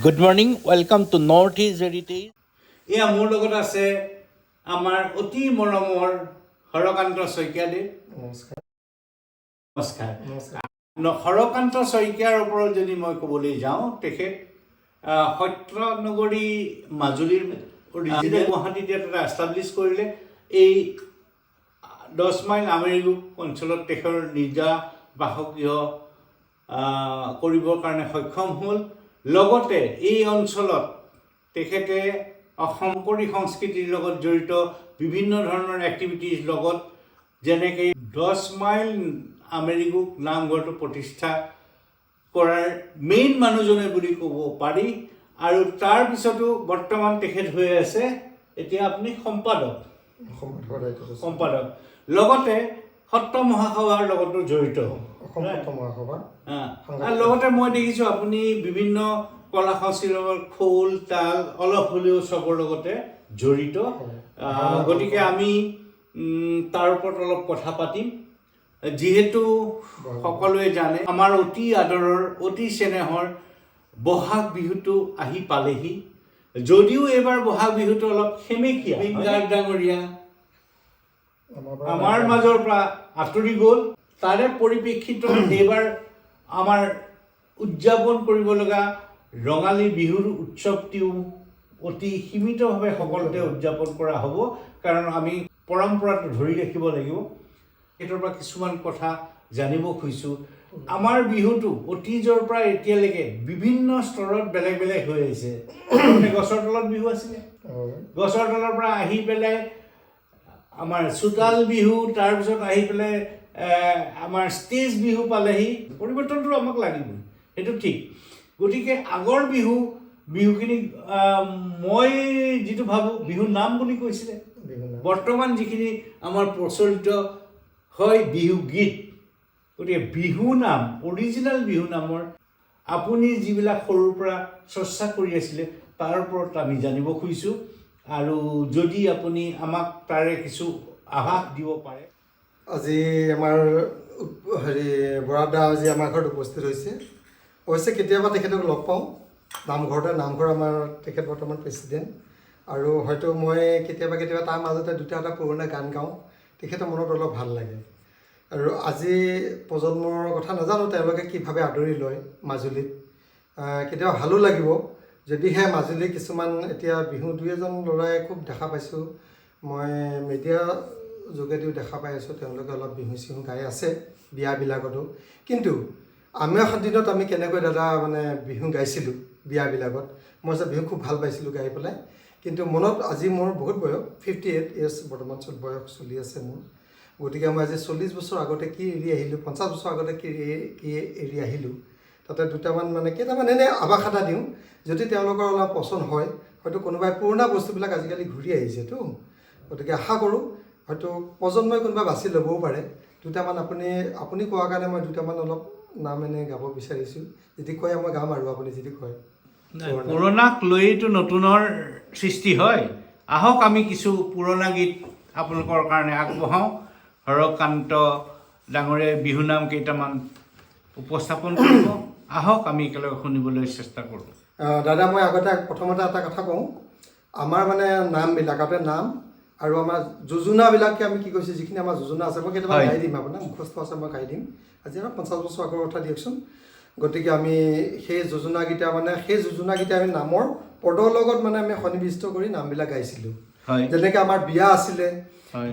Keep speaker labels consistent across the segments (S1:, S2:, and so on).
S1: Good morning, welcome to Northeast Heritage.
S2: এয়া মোৰ লগত আছে আমাৰ অতি মৰমৰ হৰকান্ত শইকীয়াদেৱ।
S3: নমস্কাৰ।
S2: নমস্কাৰ।
S3: নমস্কাৰ।
S2: হৰকান্ত শইকীয়াৰ ওপৰত যদি মই ক'বলৈ যাওঁ, তেখেত সত্ৰনগৰী মাজুলীৰ অৰিজিনেল গুৱাহাটীত এটা এষ্টাব্লিছ কৰিলে। এই 10 মাইল আমেৰিগোক অঞ্চলত তেখেতৰ নিজা বাসগৃহ কৰিবৰ কাৰণে সক্ষম হ'ল। লগতে এই অঞ্চলত তেখেতে শংকৰী সংস্কৃতিৰ লগত জড়িত বিভিন্ন ধৰণৰ এক্টিভিটিৰ লগত যেনেকৈ 10 মাইল আমেৰিগোক নামঘৰটো প্ৰতিষ্ঠা কৰাৰ মেইন মানুহজনে বুলি ক'ব পাৰি। আৰু তাৰপিছতো বৰ্তমান তেখেত হৈ আছে এতিয়া আপুনি সম্পাদক। লগতে সত্ৰ মহাসভাৰ লগতো জড়িত। লগতে মই দেখিছোঁ আপুনি বিভিন্ন কলা সংস্কৃতিৰ লগত খোল তাল অলপ হ'লেও চবৰ লগতে জড়িত। গতিকে আমি তাৰ ওপৰত অলপ কথা পাতিম। যিহেতু সকলোৱে জানে আমাৰ অতি আদৰৰ অতি চেনেহৰ বহাগ বিহুটো আহি পালেহি। যদিও এইবাৰ বহাগ বিহুটো অলপ সেমেকীয়া, ডাঙৰীয়া আমাৰ মাজৰ পৰা আঁতৰি গ'ল। তাৰে পৰিপ্ৰেক্ষিতত এইবাৰ আমাৰ উদযাপন কৰিব লগা ৰঙালী বিহুৰ উৎসৱটিও অতি সীমিতভাৱে সকলোতে উদযাপন কৰা হ'ব, কাৰণ আমি পৰম্পৰাটো ধৰি ৰাখিব লাগিব। সেইটোৰ পৰা কিছুমান কথা জানিব খুজিছোঁ। আমাৰ বিহুটো অতীজৰ পৰা এতিয়ালৈকে বিভিন্ন স্তৰত বেলেগ বেলেগ হৈ আহিছে। গছৰ তলত বিহু আছিলে, গছৰ তলৰ পৰা আহি পেলাই আমাৰ চোতাল বিহু, তাৰপিছত আহি পেলাই আমাৰ ষ্টেজ বিহু পালেহি। পৰিৱৰ্তনটো আমাক লাগিবই, সেইটো ঠিক। গতিকে আগৰ বিহুখিনি মই যিটো ভাবোঁ বিহুৰ নাম বুলি কৈছিলে। বৰ্তমান যিখিনি আমাৰ প্ৰচলিত হয় বিহু গীত, গতিকে বিহু নাম অৰিজিনেল বিহু নামৰ আপুনি যিবিলাক সৰুৰ পৰা চৰ্চা কৰি আছিলে তাৰ ওপৰত আমি জানিব খুজিছোঁ। আৰু যদি আপুনি আমাক তাৰে কিছু আভাস দিব পাৰে।
S3: আজি আমাৰ বৰাদা আজি আমাৰ ঘৰত উপস্থিত হৈছে। অৱশ্যে কেতিয়াবা তেখেতক লগ পাওঁ নামঘৰ আমাৰ তেখেত বৰ্তমান প্ৰেচিডেণ্ট। আৰু হয়তো মই কেতিয়াবা তাৰ মাজতে দুটা পুৰণা গান গাওঁ, তেখেতৰ মনত অলপ ভাল লাগে। আৰু আজি প্ৰজন্মৰ কথা নাজানো তেওঁলোকে কিভাৱে আদৰি লয় মাজুলীত। কেতিয়াবা ভালো লাগিব যদিহে মাজুলী কিছুমান এতিয়া বিহু দুই এজন ল'ৰাই খুব দেখা পাইছোঁ, মই মিডিয়া যোগেদিও দেখা পাই আছোঁ, তেওঁলোকে অলপ বিহু চিহু গাই আছে বিয়াবিলাকতো। কিন্তু আমি এখন দিনত আমি কেনেকৈ বিহু গাইছিলোঁ বিয়াবিলাকত, মই যে বিহু খুব ভাল পাইছিলোঁ গাই পেলাই। কিন্তু মনত আজি মোৰ বহুত বয়স, 58 ইয়াৰ্ছ বৰ্তমান বয়স চলি আছে মোৰ। গতিকে মই আজি 40 বছৰ আগতে কি এৰি আহিলোঁ, 50 বছৰ আগতে কি এৰি আহিলোঁ, তাতে দুটামান কেইটামান এনেই আভাস এটা দিওঁ। যদি তেওঁলোকৰ অলপ পচন্দ হয়, হয়তো কোনোবাই পুৰণা বস্তুবিলাক আজিকালি ঘূৰি আহিছেতো। গতিকে আশা কৰোঁ হয়তো প্ৰজন্মই কোনোবা বাছি ল'বও পাৰে। দুটামান আপুনি কোৱাৰ কাৰণে মই দুটামান অলপ নাম এনেই গাব বিচাৰিছোঁ। যদি কয় মই গাম, আৰু আপুনি যদি কয়।
S2: পুৰণাক লৈতো নতুনৰ সৃষ্টি হয়। আহক আমি কিছু পুৰণা গীত আপোনালোকৰ কাৰণে আগবঢ়াওঁ। হৰকান্ত ডাঙৰীয়াই বিহু নাম কেইটামান উপস্থাপন কৰিব। আহক আমি একেলগে শুনিবলৈ চেষ্টা কৰোঁ।
S3: দাদা, মই আগতে প্ৰথমতে এটা কথা কওঁ। আমাৰ নামবিলাক নাম আৰু আমাৰ যোজনাবিলাকে আমি কি কৈছোঁ, যিখিনি আমাৰ যোজনা আছে মই কেতিয়াবা গাই দিম, আপোনাৰ মুখস্থ আছে মই গাই দিম। আজি 50 বছৰ আগৰ কথা দিয়কচোন। গতিকে আমি সেই যোজনাকেইটা আমি নামৰ পদৰ লগত আমি সন্নিৱিষ্ট কৰি নামবিলাক গাইছিলোঁ। যেনেকৈ আমাৰ বিয়া আছিলে,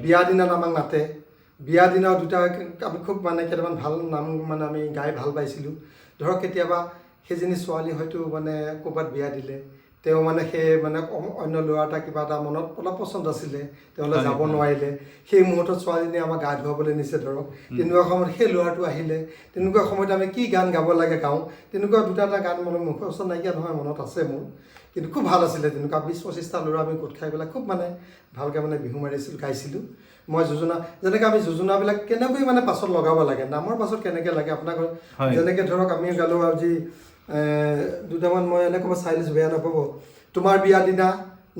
S3: বিয়া দিনত আমাক মাতে, বিয়া দিনত দুটা আমি খুব কেইটামান ভাল নাম আমি গাই ভাল পাইছিলোঁ। ধৰক কেতিয়াবা সেইজনী ছোৱালী হয়তো ক'ৰবাত বিয়া দিলে, তেওঁ সেই অন্য ল'ৰা এটা কিবা এটা মনত অলপ পচন্দ আছিলে, তেওঁলৈ যাব নোৱাৰিলে। সেই মুহূৰ্তত ছোৱালীজনীয়ে আমাক গা ধুৱাবলৈ নিছে ধৰক। তেনেকুৱা সময়ত সেই ল'ৰাটো আহিলে, তেনেকুৱা সময়ত আমি কি গান গাব লাগে গাওঁ। তেনেকুৱা দুটা গান মুখস্থ নাইকিয়া নহয়, মনত আছে মোৰ। কিন্তু খুব ভাল আছিলে। তেনেকুৱা 20-25টা ল'ৰা আমি গোট খাই পেলাই খুব ভালকৈ বিহু মাৰিছিলোঁ, গাইছিলোঁ। মই যেনেকৈ আমি যোজনাবিলাক কেনেকৈ পাছত লগাব লাগে, নামৰ পাছত কেনেকৈ লাগে আপোনাক যেনেকৈ ধৰক আমি গালোঁ আজি দুটামান মই এনেকৈ চাই লৈছোঁ, বেয়া নাপাব। তোমাৰ বিয়া দিনা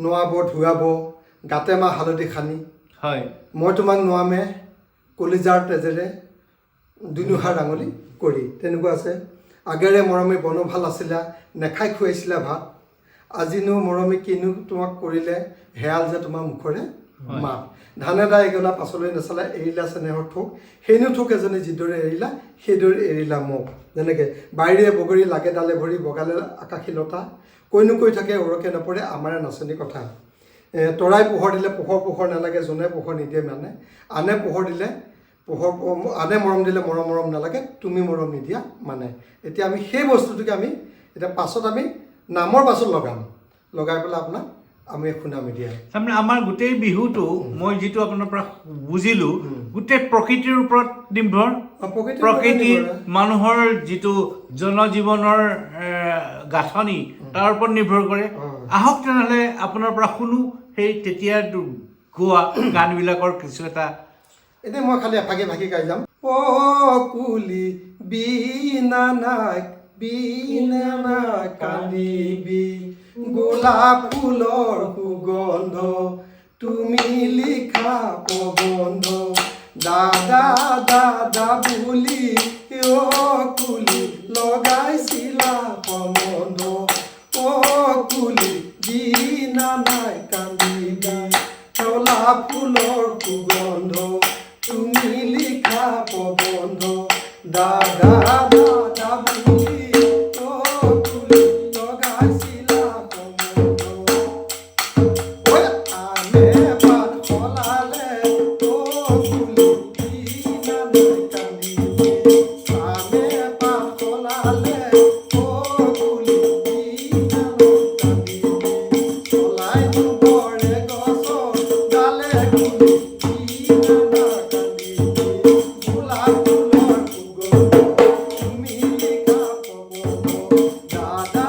S3: নোৱাব ধুৱাব গাতে মাহ হালধি সানি, মই তোমাক নোৱামে কলিজাৰ তেজেৰে দুনুহাৰ আঙুলি কৰি, তেনেকুৱা আছে। আগেৰে মৰমী বনো ভাল আছিলা নেখাই খুৱাইছিলা ভাত আজিনো মৰমী কিনো তোমাক কৰিলে হেয়াল যে তোমাৰ মুখৰে মাত ধানে দাই গলা পাছলৈ নাচালা এৰিলা চেনেহৰ ঠোক সেইনো ঠোক এজনী যিদৰে এৰিলা সেইদৰে এৰিলা মোক যেনেকৈ বাইৰে বগৰী লাগে ডালে ভৰি বগালে আকাশী লতা কৈনো কৈ থাকে ওৰকে নপৰে আমাৰে নাচনি কথা তৰাই পোহৰ দিলে পোহৰ নালাগে যোনে পোহৰ নিদিয়ে মানে আনে পোহৰ দিলে আনে মৰম দিলে মৰম নালাগে তুমি মৰম নিদিয়া মানে এতিয়া আমি সেই বস্তুটোকে আমি এতিয়া পাছত আমি নামৰ পাছত লগাই পেলাই আপোনাক আমি শুনাম এতিয়া
S2: তাৰমানে আমাৰ গোটেই বিহুটো মই যিটো আপোনাৰ পৰা বুজিলোঁ গোটেই প্ৰকৃতিৰ ওপৰত নিৰ্ভৰ প্ৰকৃতিৰ মানুহৰ যিটো জনজীৱনৰ গাঁথনি তাৰ ওপৰত নিৰ্ভৰ কৰে আহক তেনেহ'লে আপোনাৰ পৰা শুনো সেই তেতিয়া গোৱা গানবিলাকৰ কিছু এটা
S3: এতিয়া মই খালি এফাকি ভাগি গাই যাম অ কুলি বিনা নাই কান্দিবি গোলাপ ফুলৰ সুগন্ধ তুমি লিখা প্ৰবন্ধ দাদা বুলি অ কুলি লগাইছিলা সম্বন্ধ অ কুলি বিনা নাই কান্দিবি গোলাপ ফুলৰ সুগন্ধ তুমি লিখা প্ৰবন্ধ দাদা বুলি অ কুলি লগাইছিলা সম্বন্ধ ঐ আনে পাত সলালে অ কুলি বিনা নাই কান্দিবি আনে পাত সলালে অ কুলি বিনা নাই কান্দিবি চলাই দুবৰে গছৰ ডালে কুলি বিনা নাই কান্দিবি গোলাপ ফুলৰ সুগন্ধ তুমি লিখা প্ৰবন্ধ দাদা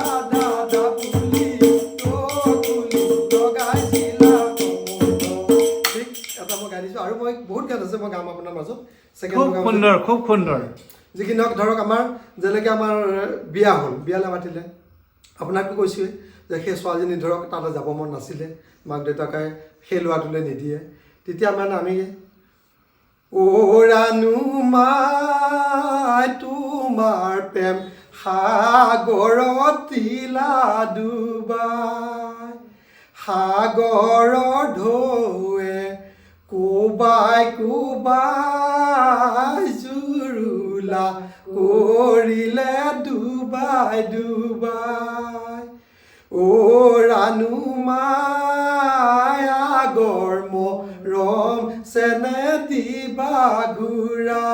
S3: বুলি অ কুলি লগাইছিলা সম্বন্ধ ঠিক এটা মই গাই দিছোঁ আৰু মই বহুত গান আছে মই গাম আপোনাৰ মাজত
S2: খুব সুন্দৰ
S3: যিখিনি হওক ধৰক আমাৰ যেনেকৈ আমাৰ বিয়া হ'ল বিয়ালৈ মাতিলে আপোনাকতো কৈছোঁৱেই যে সেই ছোৱালীজনী ধৰক তালৈ যাব মন নাছিলে মাক দেউতাকে সেই ল'ৰাটোলৈ নিদিয়ে তেতিয়া মানে আমি ৰাণু মাই তোমাৰ প্ৰেম সাগৰত তিলা ডুবাই সাগৰৰ ঢৌৱে কোবাই জুৰুলা কৰিলে ডুবাই অ ৰাণু মাই আগৰ মৰম চেনে দিবা ঘূৰা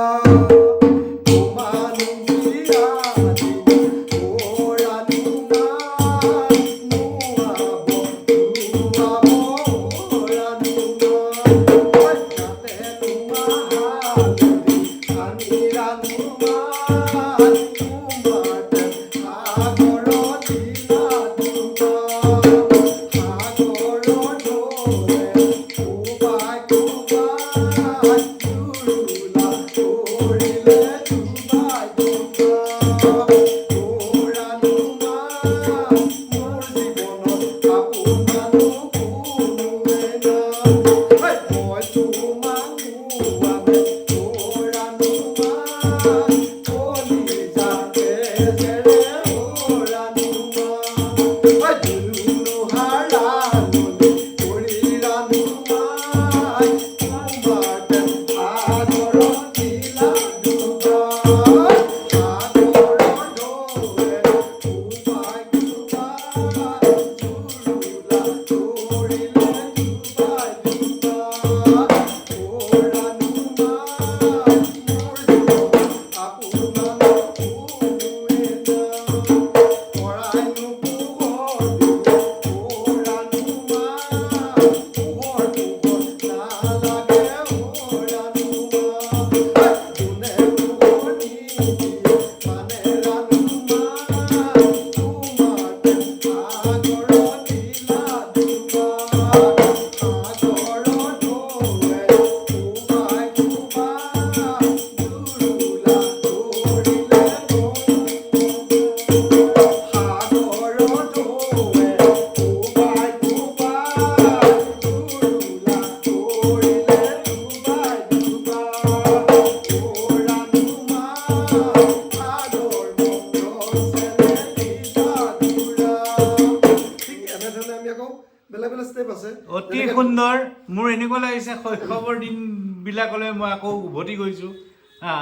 S3: বেলেগ বেলেগ ষ্টেপ আছে
S2: অতি সুন্দৰ মোৰ এনেকুৱা লাগিছে শৈশৱৰ দিনবিলাকলৈ মই আকৌ উভতি গৈছোঁ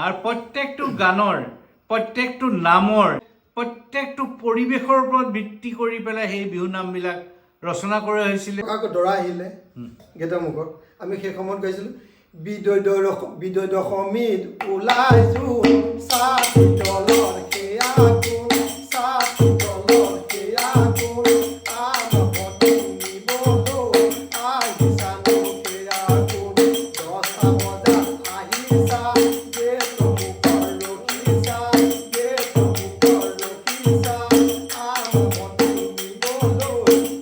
S2: আৰু প্ৰত্যেকটো গানৰ প্ৰত্যেকটো নামৰ প্ৰত্যেকটো পৰিৱেশৰ ওপৰত ভিত্তি কৰি পেলাই সেই বিহু নামবিলাক ৰচনা কৰা হৈছিলে
S3: আকৌ দৰা আহিলে গেটৰ মুখত আমি সেই সময়ত গাইছিলোঁ বিদয় দশমীত ওলাইছো চাকি তলৰ সেয়া কোন চাকি তলৰ সেয়া কোন আমতি নিবলৈ আহিছানো সেয়া কোন 10টা বজাত আহিছা গেটৰ মুখত ৰখিছা গেটৰ মুখত ৰখিছা আমতি নিবলৈ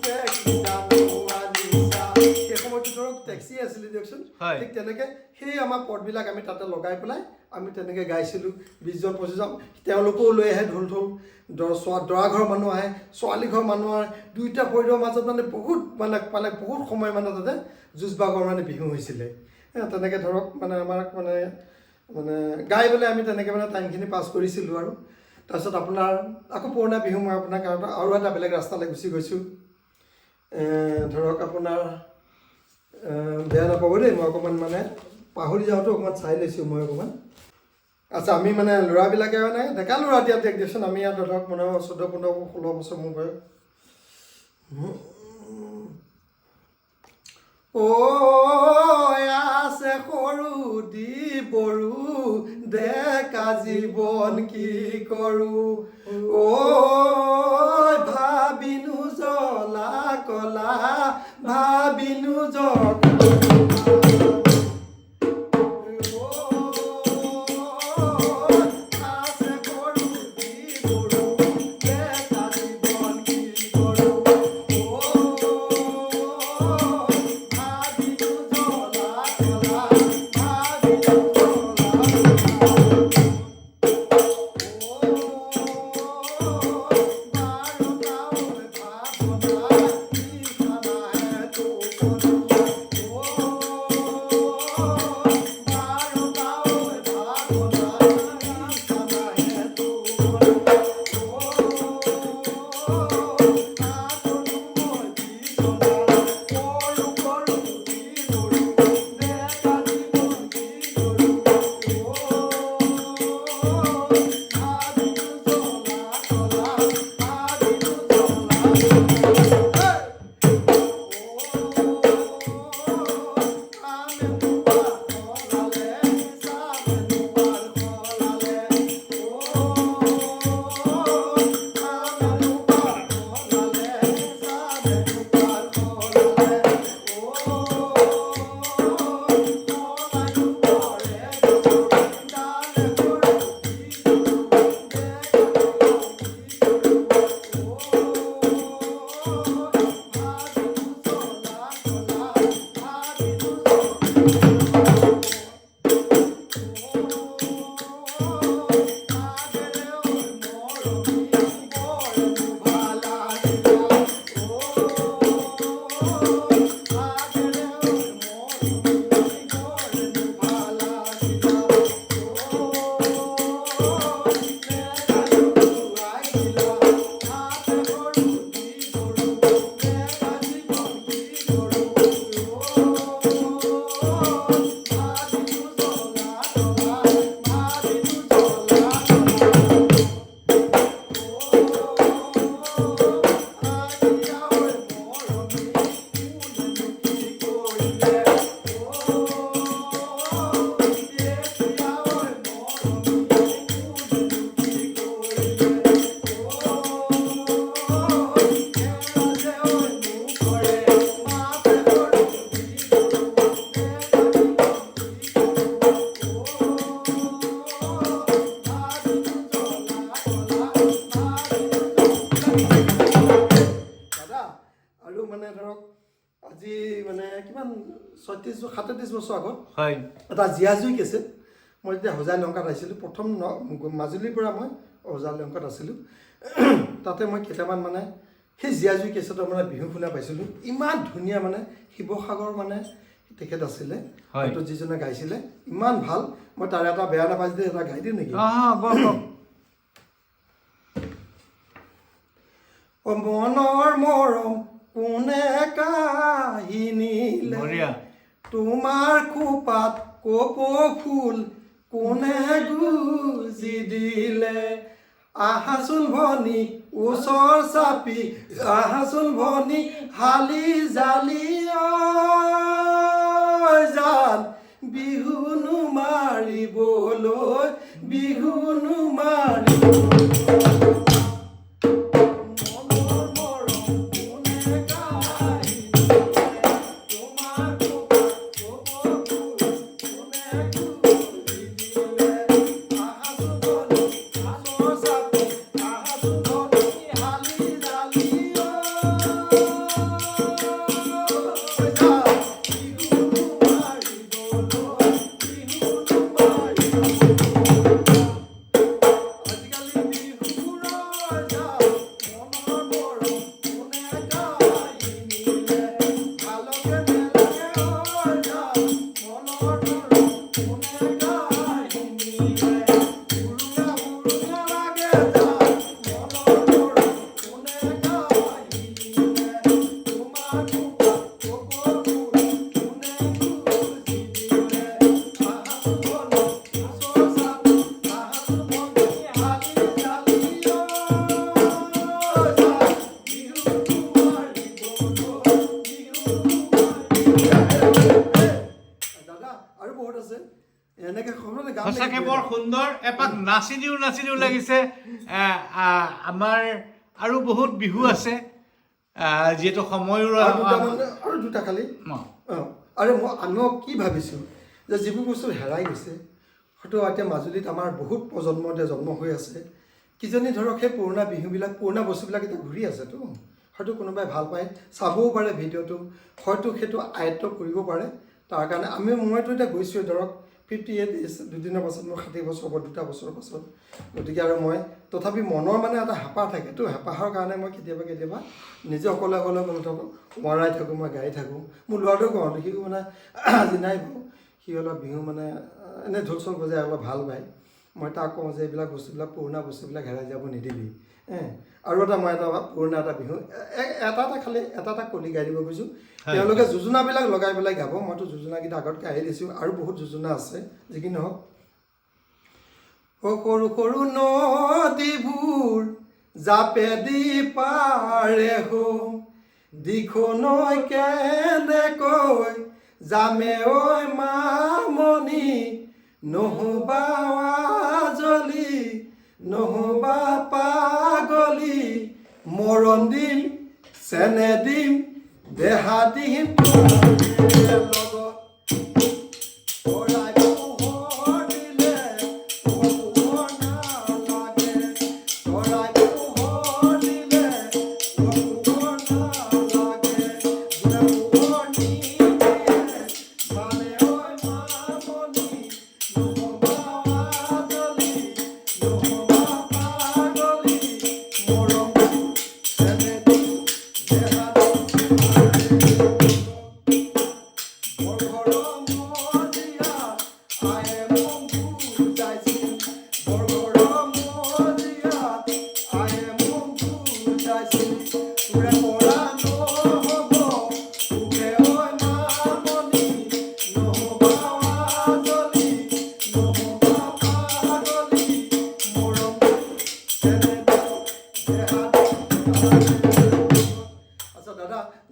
S3: টেক্সি জানো আনিছা সেই সময়ত ধৰক টেক্সি আছিলে দিয়কচোন
S2: হয়।
S3: ঠিক তেনেকে সেই আমাৰ পদবিলাক আমি তাতে লগাই পেলাই আমি তেনেকৈ গাইছিলোঁ 20জন 25জন তেওঁলোকেও লৈ আহে ঢোল দৰা ঘৰৰ মানুহ আহে ছোৱালী ঘৰৰ মানুহ আহে দুইটা পৰিয়ালৰ মাজত মানে বহুত বহুত সময় মানে তাতে যুঁজ বাগৰ মানে বিহু হৈছিলে তেনেকৈ ধৰক মানে আমাক মানে গাই পেলাই আমি তেনেকৈ মানে টাইমখিনি পাছ কৰিছিলোঁ আৰু তাৰপিছত আপোনাৰ আকৌ পুৰণা বিহু মই আপোনাক আৰু এটা বেলেগ ৰাস্তালৈ গুচি গৈছোঁ ধৰক আপোনাৰ বেয়া নাপাব দেই মই অকণমান মানে পাহৰি যাওঁতে অকণমান চাই লৈছোঁ মই অকণমান আচ্ছা আমি মানে ল'ৰাবিলাকে মানে ডেকা ল'ৰা এতিয়া দিয়কচোন আমি ইয়াত ধৰক মানে 14 15 16 বছৰ মোৰ বয়স আছে সৰু দি বৰু ডেকা জীৱন কি কৰোঁ ভাবিনো জ্বলা কলা ভাবিনো আজি মানে কিমান 37 বছৰ আগত
S2: হয়
S3: এটা জিয়াজুই কেছে মই যেতিয়া হোজাই লংকাত আহিছিলোঁ প্ৰথম মাজুলীৰ পৰা মই হোজাই লংকাত আছিলোঁ তাতে মই কেইটামান মানে সেই জিয়াজুই কেছেটৰ মানে বিহু শুনা পাইছিলোঁ ইমান ধুনীয়া মানে শিৱসাগৰ মানে তেখেত আছিলে হয়তো যিজনে গাইছিলে ইমান ভাল মই তাৰ এটা বেয়া নাপাই যদি এটা গাই দিম নেকি মনৰ মৰম কোনে কা কপৌ ফুল কোনে গুজি দিলে আহাচোন ভনী ওচৰ চাপি আহাচোন ভনী হালি জালি জান বিহুনো মাৰিবলৈ বিহুনো মাৰিবলৈ
S2: সঁচাকৈ বৰ সুন্দৰ এপাক নাচি দিও লাগিছে আমাৰ আৰু বহুত বিহু আছে যিহেতু সময়ৰ
S3: আৰু দুটা খালি আৰু আমিও কি ভাবিছোঁ যে যিবোৰ বস্তু হেৰাই গৈছে হয়তো এতিয়া মাজুলীত আমাৰ বহুত প্ৰজন্ম এতিয়া জন্ম হৈ আছে কিজনী ধৰক সেই পুৰণা বিহুবিলাক পুৰণা বস্তুবিলাক এতিয়া ঘূৰি আছেতো হয়তো কোনোবাই ভাল পায় চাবও পাৰে ভিডিঅ'টো হয়তো সেইটো আয়ত্ব কৰিব পাৰে তাৰ কাৰণে মইতো এতিয়া গৈছোঁ ধৰক 58 ইজ দুদিনৰ পাছত মোৰ 60 বছৰ হ'ব 2টা বছৰৰ পাছত গতিকে আৰু মই তথাপি মনৰ মানে এটা হেঁপাহ থাকেতো হেঁপাহৰ কাৰণে মই কেতিয়াবা নিজে অকলে মৰাই থাকোঁ মই গাই থাকোঁ মোৰ ল'ৰাটোও কওঁ সি মানে আজি নাই সি অলপ বিহু মানে এনেই ঢোল চোল বজাই অলপ ভাল পায় মই তাক কওঁ যে এইবিলাক বস্তুবিলাক পুৰণা বস্তুবিলাক হেৰাই যাব নিদিবি আৰু এটা মই এটা পুৰণা এটা বিহু খালি এটা কলি গাই দিব খুজিছোঁ তেওঁলোকে যোজনাবিলাক লগাই পেলাই গাব মইতো যোজনাকেইটা আগত গাই দিছোঁ আৰু বহুত যোজনা আছে যিকি নহওক সৰু সৰু নদীবোৰ জাপেদি পাৰে হোম দিখনৈ কেনেকৈ জামে ঐ মামনি নহবা আজলি নহবা পাগলি মৰণ দিম চেনে দিম দেহা দিম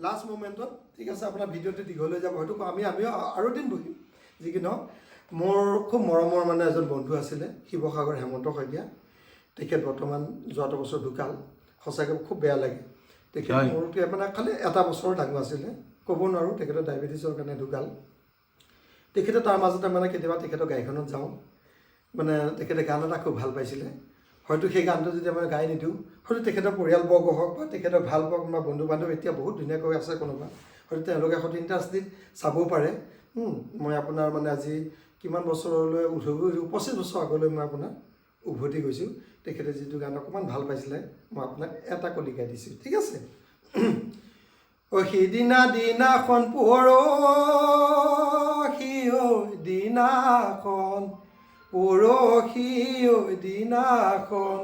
S3: লাষ্ট মোমেণ্টত ঠিক আছে আপোনাৰ ভিডিঅ'টো দীঘল হৈ যাব হয়তো আমিও আৰু দিন বহিম যি কি নহওক মোৰ খুব মৰমৰ মানে এজন বন্ধু আছিলে শিৱসাগৰ হেমন্ত শইকীয়া তেখেত বৰ্তমান যোৱাটো বছৰ ঢুকাল সঁচাকৈ খুব বেয়া লাগে তেখেত মোৰকে মানে খালি এটা বছৰ ডাঙৰ আছিলে ক'ব নোৱাৰোঁ তেখেতৰ ডায়েবেটিছৰ কাৰণে ঢুকাল তেখেতে তাৰ মাজতে মানে কেতিয়াবা তেখেতৰ গাড়ীখনত যাওঁ মানে তেখেতে গান এটা খুব ভাল পাইছিলে হয়তো সেই গানটো যদি মই গাই নিদিওঁ হয়তো তেখেতৰ পৰিয়ালবৰ্গ হওক বা তেখেতৰ ভাল পাওক বা বন্ধু বান্ধৱ এতিয়া বহুত ধুনীয়াকৈ আছে কোনোবা হয়তো তেওঁলোকে হয়তো ইণ্টাৰেষ্টেড চাবও পাৰে মই আপোনাৰ মানে আজি কিমান বছৰলৈ 25 বছৰ আগলৈ মই আপোনাৰ উভতি গৈছোঁ তেখেতে যিটো গান অকণমান ভাল পাইছিলে মই আপোনাক এটা কলি গাই দিছোঁ ঠিক আছে সিদিনা দিনাখন পৰহি দিনাখন পৰহি দিনাখন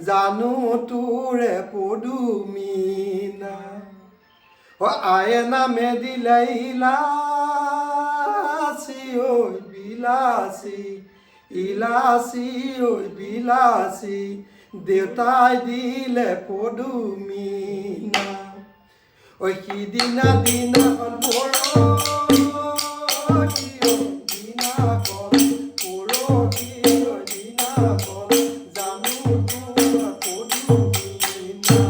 S3: জানো তোৰে পদুমিনা আয়ে নামে দিলাইলা বিলাসী ইলাচি ঐ বিলাচী দেউতাই দিলে পদুমিনা ঐ সিদিনা দিনাখন পৰহি ঐ দিনাখন পৰহি ঐ দিনাখন জানো তোমাৰ পদুমিনা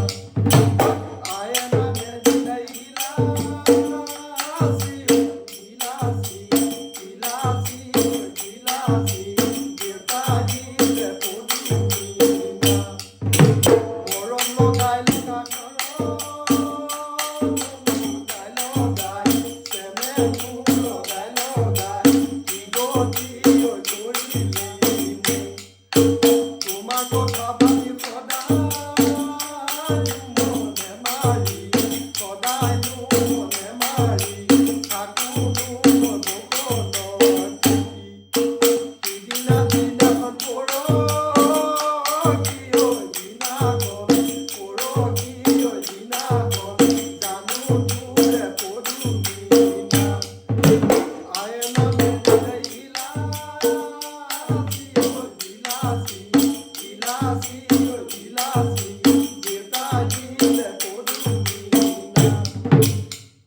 S3: আয়নানে দিলে ইলাচি ঐ ইলাচি ইলাচি ঐ ইলাচি দেউতাই দিলে পদুমিনা মৰম লগাই লগাই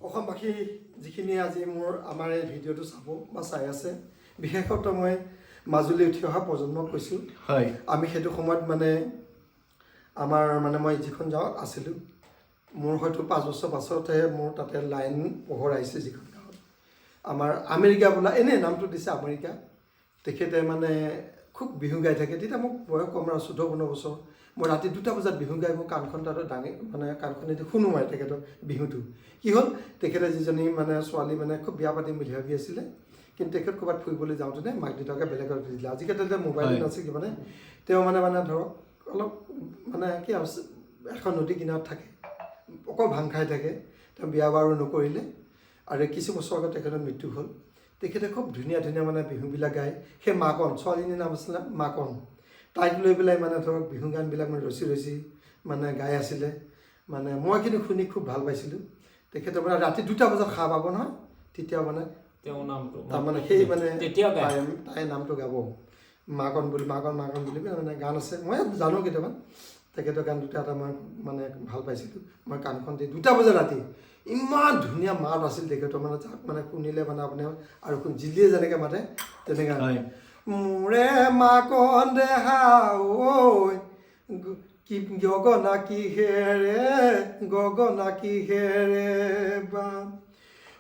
S3: অসমবাসী যিখিনি আজি মোৰ আমাৰ এই ভিডিঅ'টো চাব বা চাই আছে বিশেষত মই মাজুলী উঠি অহা প্ৰজন্মক কৈছোঁ
S2: হয়
S3: আমি সেইটো সময়ত মানে আমাৰ মানে মই যিখন গাঁৱত আছিলোঁ মোৰ হয়তো 5 বছৰ পাছতহে মোৰ তাতে লাইন পোহৰ আহিছে যিখন গাঁৱত আমাৰ আমেৰিকা বোলা এনেই নামটো দিছে আমেৰিকা তেখেতে মানে খুব বিহু গাই থাকে তেতিয়া মোক বয়স কম আৰু 14-15 বছৰ মই ৰাতি 2টা বজাত বিহু গাই মোৰ কাণখন তাতে দাঙি মানে কাণখনেদি শুনো মাৰে তেখেতৰ বিহুটো কি হ'ল তেখেতে যিজনী মানে ছোৱালী মানে খুব বিয়া পাতিম বুলি ভাবি আছিলে কিন্তু তেখেত ক'ৰবাত ফুৰিবলৈ যাওঁতেনে মাক দেউতাকে বেলেগত দিলে আজিকালি তেতিয়া মোবাইল নাছিল কি মানে তেওঁ মানে ধৰক অলপ মানে কি এখন নদী কিনাৰত থাকে অকল ভাং খাই থাকে তেওঁ বিয়া বাৰু নকৰিলে আৰু কিছু বছৰ আগত তেখেতৰ মৃত্যু হ'ল তেখেতে খুব ধুনীয়া ধুনীয়া মানে বিহুবিলাক গায় সেই মাকন ছোৱালীজনীৰ নাম আছিলে মাকন তাইক লৈ পেলাই মানে ধৰক বিহু গানবিলাক মানে ৰচি মানে গাই আছিলে মানে মই কিন্তু শুনি খুব ভাল পাইছিলোঁ তেখেতে মানে ৰাতি 2টা বজাত সাৰ পাব নহয় তেতিয়া মানে
S4: তেওঁ নামটো
S3: তাৰমানে সেই মানে
S4: তেতিয়া
S3: তাই নামটো গাব মাকন বুলি মানে গান আছে মই জানো কেতিয়াবা তেখেতৰ গান দুটা এটা মই মানে ভাল পাইছিলোঁ মই কাণখন দি 2টা বজাত ৰাতি ইমান ধুনীয়া মাত আছিল তেখেতৰ মানে যাক মানে শুনিলে মানে আপুনি আৰু জিলিয়ে যেনেকৈ মাতে তেনেকৈ মোৰে মাকন দেহা ঐ কি গগনা কি হেৰে বা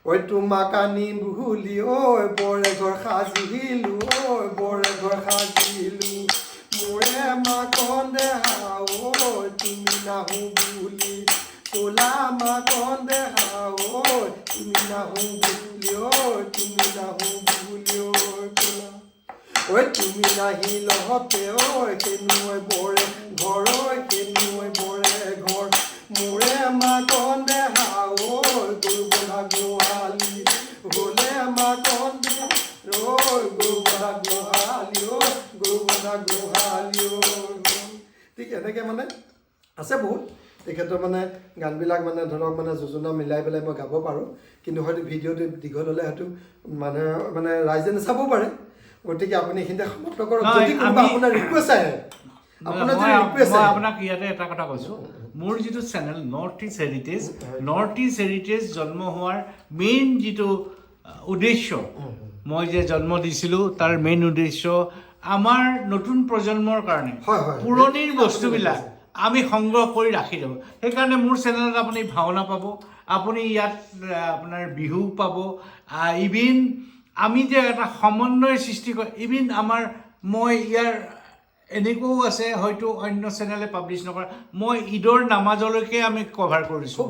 S3: ঐ তোমাক আনি বুলি ঐ বৰে ঘৰ সাজিলো ঐ বৰে ঘৰ সাজিলো মোৰে মাকন দেহা ঐ তুমি নাহো বুলি তোলা মাকন দেহা ঐ তুমি নাহো বুলি ঐ তুমি নাহো বুলি ঐ তোলা ঐ তুমি নাহি লহতে ঐ কেনু বৰে ঘৰ কেনু বৰে ঘৰ মোৰে মাকন দেহা ঐ গৰু বন্ধা গোহালি হ'লে মাকন দেহা ঐ গৰু বন্ধা গোহালি ঐ গৰু বন্ধা গোহালি ঐ ঠিক এনেকৈ মানে আছে বহুত তেখেতৰ মানে গানবিলাক মানে ধৰক মানে যোজনা মিলাই পেলাই মই গাব পাৰোঁ কিন্তু হয়তো ভিডিঅ'টো দীঘল হ'লে হয়তো মানুহে মানে ৰাইজে নাচাব পাৰে গতিকে আপুনি এইখিনিতে সমাপ্ত কৰক যদি কোনোবা আপোনাৰ ৰিকুৱেষ্ট আহে
S2: মই আপোনাক ইয়াতে এটা কথা কৈছোঁ মোৰ যিটো চেনেল নৰ্থ ইষ্ট হেৰিটেজ জন্ম হোৱাৰ মেইন যিটো উদ্দেশ্য মই যে জন্ম দিছিলোঁ তাৰ মেইন উদ্দেশ্য আমাৰ নতুন প্ৰজন্মৰ কাৰণে পুৰণিৰ বস্তুবিলাক আমি সংগ্ৰহ কৰি ৰাখি দিওঁ সেইকাৰণে মোৰ চেনেলত আপুনি ভাওনা পাব আপুনি ইয়াত আপোনাৰ বিহু পাব ইভিন আমি যে এটা সমন্বয় সৃষ্টি কৰোঁ ইভিন আমাৰ মই ইয়াৰ এনেকুৱাও আছে হয়তো অন্য চেনেলে পাব্লিছ নকৰা মই ঈদৰ নামাজলৈকে আমি কভাৰ কৰিছোঁ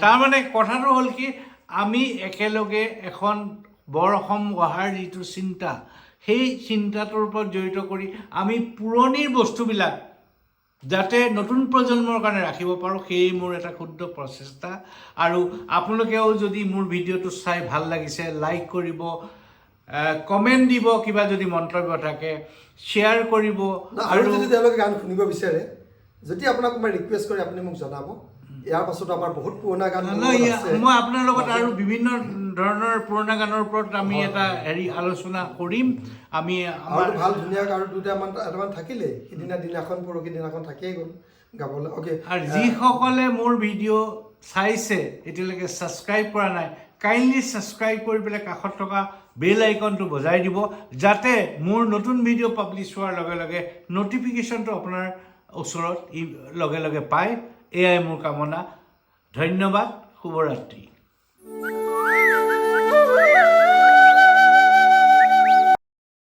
S2: তাৰমানে কথাটো হ'ল কি আমি একেলগে এখন বৰ অসম গঢ়াৰ যিটো চিন্তা সেই চিন্তাটোৰ ওপৰত জড়িত কৰি আমি পুৰণিৰ বস্তুবিলাক যাতে নতুন প্ৰজন্মৰ কাৰণে ৰাখিব পাৰোঁ সেই মোৰ এটা ক্ষুদ্ৰ প্ৰচেষ্টা আৰু আপোনালোকেও যদি মোৰ ভিডিঅ'টো চাই ভাল লাগিছে লাইক কৰিব কমেণ্ট দিব কিবা যদি মন্তব্য থাকে শ্বেয়াৰ কৰিব
S3: আৰু যদি তেওঁলোকে গান শুনিব বিচাৰে যদি আপোনাক মই ৰিকুৱেষ্ট কৰি আপুনি মোক জনাব ইয়াৰ পাছতো আমাৰ বহুত পুৰণা গান মোৰ
S2: নহয়,
S3: লগত আছে।
S2: মই আপোনাৰ লগত আৰু বিভিন্ন ধৰণৰ পুৰণা গানৰ ওপৰত আমি এটা আলোচনা কৰিম। আমি আমাৰ
S3: আৰু ভাল ধুনীয়া আৰু এটামান থাকিলেই সিদিনা দিনাখন পৰহি দিনাখন থাকিয়েই গ'ল গাবলৈ। অ'কে,
S2: আৰু যিসকলে মোৰ ভিডিঅ' চাইছে এতিয়ালৈকে ছাবস্ক্ৰাইব কৰা নাই, কাইণ্ডলি ছাবস্ক্ৰাইব কৰি পেলাই কাষত থকা বেল আইকনটো বজাই দিব, যাতে মোৰ নতুন ভিডিঅ' পাব্লিছ হোৱাৰ লগে লগে ন'টিফিকেশ্যনটো আপোনাৰ ওচৰত লগে লগে পায়। এয়াই মোৰ কামনা। ধন্যবাদ, শুভৰাত্ৰি।